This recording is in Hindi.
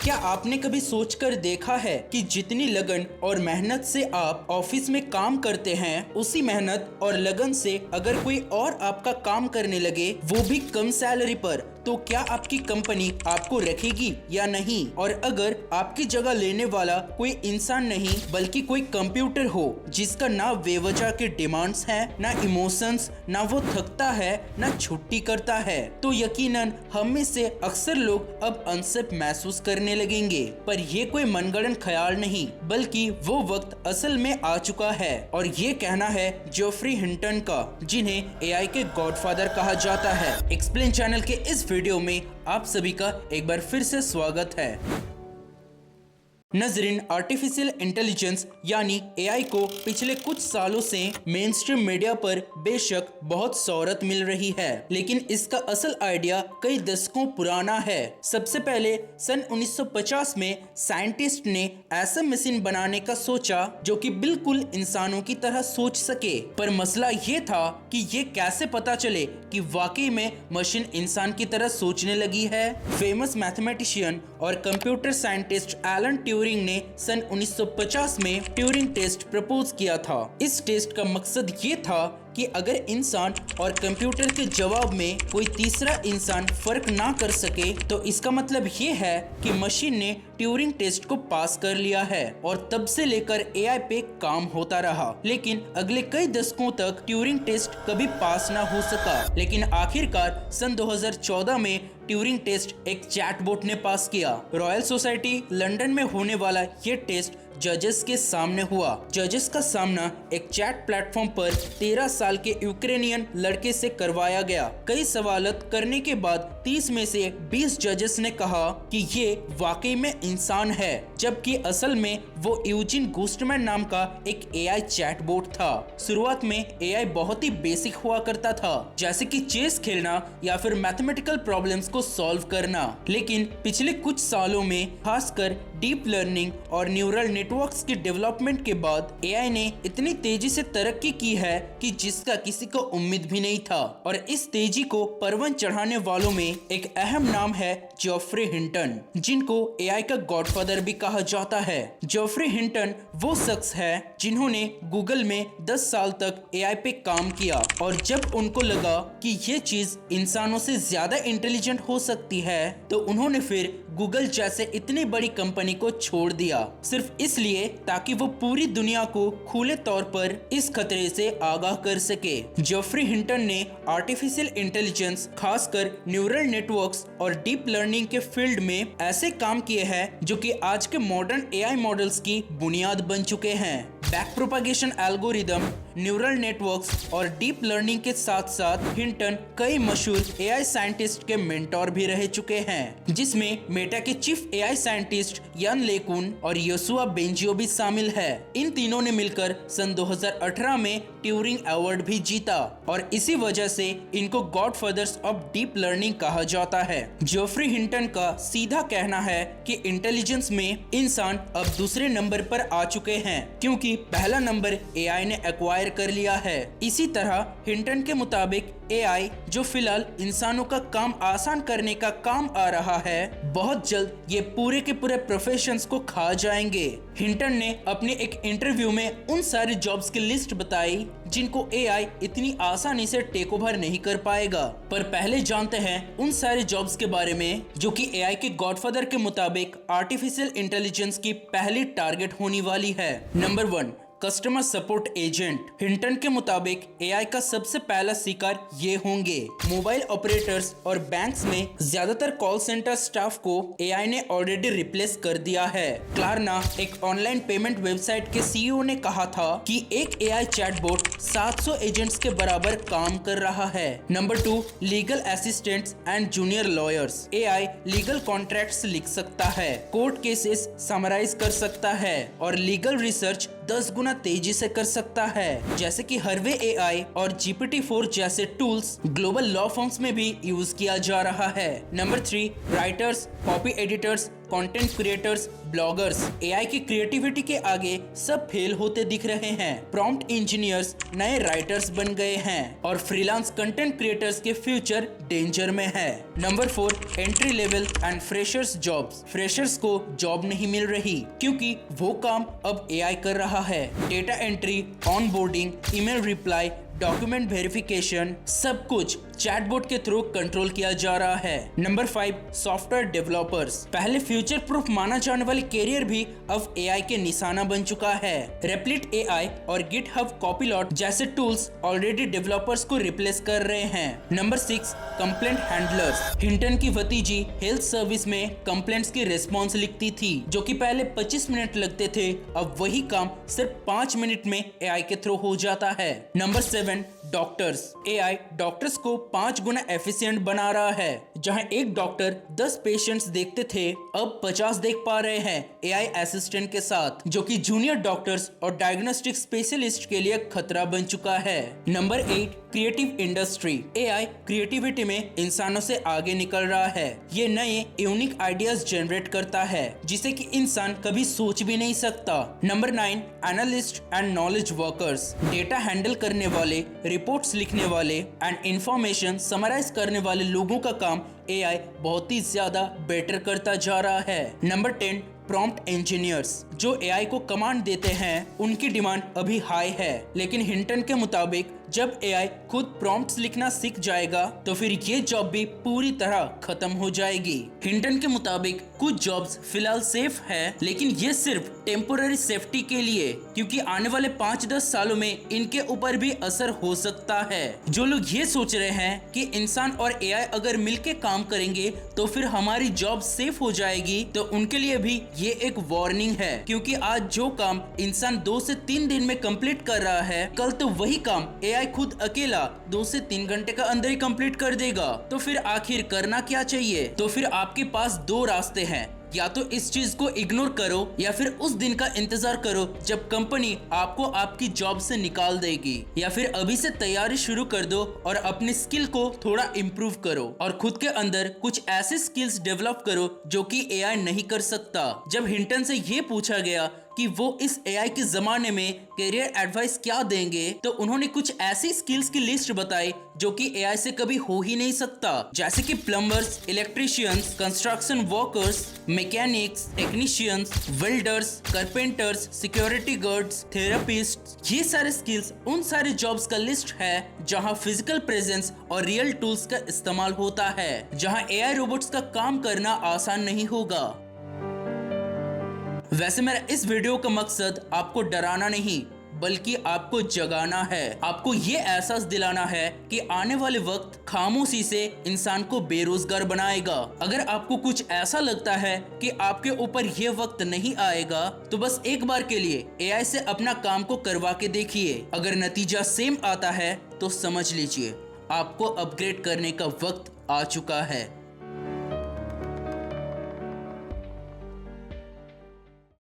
क्या आपने कभी सोचकर देखा है कि जितनी लगन और मेहनत से आप ऑफिस में काम करते हैं, उसी मेहनत और लगन से अगर कोई और आपका काम करने लगे, वो भी कम सैलरी पर, तो क्या आपकी कंपनी आपको रखेगी या नहीं? और अगर आपकी जगह लेने वाला कोई इंसान नहीं बल्कि कोई कंप्यूटर हो जिसका ना बेवजह के डिमांड्स हैं, ना इमोशंस, ना वो थकता है ना छुट्टी करता है, तो यकीनन हम में से अक्सर लोग अब अनसेफ महसूस करने लगेंगे। पर ये कोई मनगढ़ंत ख्याल नहीं, बल्कि वो वक्त असल में आ चुका है। और ये कहना है जेफरी हिंटन का, जिन्हें एआई के गॉडफादर कहा जाता है। एक्सप्लेन चैनल के इस वीडियो में आप सभी का एक बार फिर से स्वागत है। नजरीन, आर्टिफिशियल इंटेलिजेंस यानी एआई को पिछले कुछ सालों से मेन स्ट्रीम मीडिया पर बेशक बहुत शोहरत मिल रही है, लेकिन इसका असल आइडिया कई दशकों पुराना है। सबसे पहले सन 1950 में साइंटिस्ट ने ऐसा मशीन बनाने का सोचा जो कि बिल्कुल इंसानों की तरह सोच सके। पर मसला ये था कि ये कैसे पता चले कि वाकई में मशीन इंसान की तरह सोचने लगी है। फेमस मैथमेटिशियन और कंप्यूटर साइंटिस्ट एलन ट्यूरिंग ने सन 1950 में ट्यूरिंग टेस्ट प्रपोज किया था। इस टेस्ट का मकसद ये था कि अगर इंसान और कंप्यूटर के जवाब में कोई तीसरा इंसान फर्क ना कर सके, तो इसका मतलब ये है कि मशीन ने ट्यूरिंग टेस्ट को पास कर लिया है। और तब से लेकर एआई पे काम होता रहा, लेकिन अगले कई दशकों तक ट्यूरिंग टेस्ट कभी पास ना हो सका। लेकिन आखिरकार सन 2014 में ट्यूरिंग टेस्ट एक चैटबॉट ने पास किया। रॉयल सोसाइटी लंदन में होने वाला ये टेस्ट जजेस के सामने हुआ। जजेस का सामना एक चैट प्लेटफॉर्म पर 13 साल के यूक्रेनियन लड़के से करवाया गया। कई सवालत करने के बाद 30 में से 20 जजेस ने कहा कि ये वाकई में इंसान है, जबकि असल में वो यूजिन गुस्टमैन नाम का एक एआई चैटबॉट था। शुरुआत में एआई बहुत ही बेसिक हुआ करता था, जैसे कि चेस खेलना या फिर मैथमेटिकल प्रॉब्लम्स को सॉल्व करना। लेकिन पिछले कुछ सालों में खासकर डीप लर्निंग और न्यूरल नेटवर्क्स के डेवलपमेंट के बाद एआई ने इतनी तेजी से तरक्की की है कि जिसका किसी को उम्मीद भी नहीं था। और इस तेजी को परवान चढ़ाने वालों में एक अहम नाम है जेफरी हिंटन, जिनको एआई का गॉडफादर भी कहा जाता है। जेफरी हिंटन वो शख्स है जिन्होंने गूगल में 10 साल तक एआई पे काम किया, और जब उनको लगा कि ये चीज इंसानों से ज्यादा इंटेलिजेंट हो सकती है, तो उन्होंने फिर गूगल जैसे इतनी बड़ी कंपनी को छोड़ दिया, सिर्फ इसलिए ताकि वो पूरी दुनिया को खुले तौर पर इस खतरे से आगाह कर सके। जेफरी हिंटन ने आर्टिफिशियल इंटेलिजेंस, खासकर न्यूरल नेटवर्क्स और डीप लर्निंग के फील्ड में ऐसे काम किए हैं जो कि आज के मॉडर्न एआई मॉडल्स की बुनियाद बन चुके हैं। Back propagation algorithm, neural networks और डीप लर्निंग के साथ साथ हिंटन कई मशहूर एआई साइंटिस्ट के मेंटोर भी रह चुके हैं, जिसमें मेटा के चीफ एआई साइंटिस्ट यान लेकुन और योशुआ बेंजियो भी शामिल है। इन तीनों ने मिलकर सन 2018 में ट्यूरिंग अवार्ड भी जीता, और इसी वजह से इनको गॉडफादर्स ऑफ डीप लर्निंग कहा जाता है। जेफरी हिंटन का सीधा कहना है कि इंटेलिजेंस में इंसान अब दूसरे नंबर पर आ चुके हैं, क्योंकि पहला नंबर एआई ने एक्वायर कर लिया है। इसी तरह हिंटन के मुताबिक एआई, जो फिलहाल इंसानों का काम आसान करने का काम आ रहा है, बहुत जल्द ये पूरे के पूरे प्रोफेशंस को खा जाएंगे। हिंटन ने अपने एक इंटरव्यू में उन सारे जॉब्स की लिस्ट बताई जिनको एआई इतनी आसानी से टेक ओवर नहीं कर पाएगा। पर पहले जानते हैं उन सारे जॉब्स के बारे में जो कि एआई के गॉडफादर के मुताबिक आर्टिफिशियल इंटेलिजेंस की पहली टारगेट होने वाली है। Number 1, customer support agent. Hinton के मुताबिक एआई का सबसे पहला शिकार ये होंगे। मोबाइल ऑपरेटर्स और बैंक्स में ज्यादातर कॉल सेंटर स्टाफ को एआई ने ऑलरेडी रिप्लेस कर दिया है। क्लारना, एक ऑनलाइन पेमेंट वेबसाइट के सीईओ ने कहा था कि एक एआई चैटबॉट 700 एजेंट्स के बराबर काम कर रहा है। Number 2, legal assistants and junior lawyers. AI legal contracts लिख सकता है, कोर्ट केसेस समराइज कर सकता है और लीगल रिसर्च 10 गुना तेजी से कर सकता है, जैसे कि हरवे एआई और GPT-4 जैसे टूल्स ग्लोबल लॉ फर्म्स में भी यूज किया जा रहा है। Number 3, writers, copy editors content creators, bloggers AI की क्रिएटिविटी के आगे सब फेल होते दिख रहे हैं। प्रॉम्प्ट इंजीनियर्स नए राइटर्स बन गए हैं और फ्रीलांस कंटेंट क्रिएटर्स के फ्यूचर डेंजर में है। Number 4, entry level and freshers jobs. Freshers को जॉब नहीं मिल रही क्योंकि वो काम अब एआई कर रहा है। Data entry, onboarding, email reply, document verification सब कुछ चैटबॉट के थ्रू कंट्रोल किया जा रहा है। Number 5, software developers. पहले फ्यूचर प्रूफ माना जाने वाली कैरियर भी अब एआई के निशाना बन चुका है। रेप्लिट एआई और गिटहब कॉपीलॉट जैसे टूल्स ऑलरेडी डेवलपर्स को रिप्लेस कर रहे हैं। Number 6, complaint handlers. हिंटन की भतीजी हेल्थ सर्विस में कंप्लेंट्स की रिस्पॉन्स लिखती थी, जो कि पहले 25 मिनट लगते थे, अब वही काम सिर्फ 5 मिनट में एआई के थ्रू हो जाता है। Number 7, doctors. एआई डॉक्टर्स को 5 गुना एफिशिएंट बना रहा है। जहां एक डॉक्टर 10 पेशेंट्स देखते थे, अब 50 देख पा रहे हैं एआई असिस्टेंट के साथ, जो कि जूनियर डॉक्टर्स और डायग्नोस्टिक स्पेशलिस्ट के लिए खतरा बन चुका है। Number 8, creative industry. AI creativity में इंसानों से आगे निकल रहा है। ये नए यूनिक आइडियाज जनरेट करता है जिसे कि इंसान कभी सोच भी नहीं सकता। Number 9, analyst and knowledge workers. Data handle करने वाले, रिपोर्ट्स लिखने वाले एंड इंफॉर्मेशन समराइज करने वाले लोगों का काम एआई बहुत ही ज्यादा बेटर करता जा रहा है। Number 10, prompt engineers. जो एआई को कमांड देते हैं उनकी डिमांड अभी हाई है, लेकिन हिंटन के मुताबिक जब एआई खुद प्रॉम्प्ट्स लिखना सीख जाएगा तो फिर ये जॉब भी पूरी तरह खत्म हो जाएगी। हिंटन के मुताबिक कुछ जॉब्स फिलहाल सेफ है, लेकिन ये सिर्फ टेम्पोररी सेफ्टी के लिए, क्योंकि आने वाले 5-10 सालों में इनके ऊपर भी असर हो सकता है। जो लोग ये सोच रहे हैं कि इंसान और एआई अगर मिलके काम करेंगे तो फिर हमारी जॉब सेफ हो जाएगी, तो उनके लिए भी ये एक वार्निंग है, क्योंकि आज जो काम इंसान 2 से 3 दिन में कंप्लीट कर रहा है, कल तो वही काम एआई खुद अकेला 2 से 3 घंटे का अंदर ही कंप्लीट कर देगा। तो फिर आखिर करना क्या चाहिए? तो फिर आपके पास 2 रास्ते हैं, या तो इस चीज को इग्नोर करो या फिर उस दिन का इंतजार करो जब कंपनी आपको आपकी जॉब से निकाल देगी, या फिर अभी से तैयारी शुरू कर दो और अपनी स्किल को थोड़ा इम्प्रूव करो और खुद के अंदर कुछ ऐसे स्किल्स डेवलप करो जो कि एआई नहीं कर सकता। जब हिंटन से ये पूछा गया कि वो इस एआई के जमाने में करियर एडवाइस क्या देंगे, तो उन्होंने कुछ ऐसी स्किल्स की लिस्ट बताई जो कि एआई से कभी हो ही नहीं सकता, जैसे कि plumbers, electricians, construction workers, mechanics, technicians, welders, carpenters, security guards, therapist. ये सारे स्किल्स उन सारे जॉब्स का लिस्ट है जहां फिजिकल प्रेजेंस और रियल टूल्स का इस्तेमाल होता है, जहां एआई रोबोट्स का काम करना आसान नहीं होगा। वैसे मेरा इस वीडियो का मकसद आपको डराना नहीं बल्कि आपको जगाना है, आपको ये एहसास दिलाना है कि आने वाले वक्त खामोशी से इंसान को बेरोजगार बनाएगा। अगर आपको कुछ ऐसा लगता है कि आपके ऊपर ये वक्त नहीं आएगा, तो बस एक बार के लिए एआई से अपना काम को करवा के देखिए। अगर नतीजा सेम आता है तो समझ लीजिए आपको अपग्रेड करने का वक्त आ चुका है।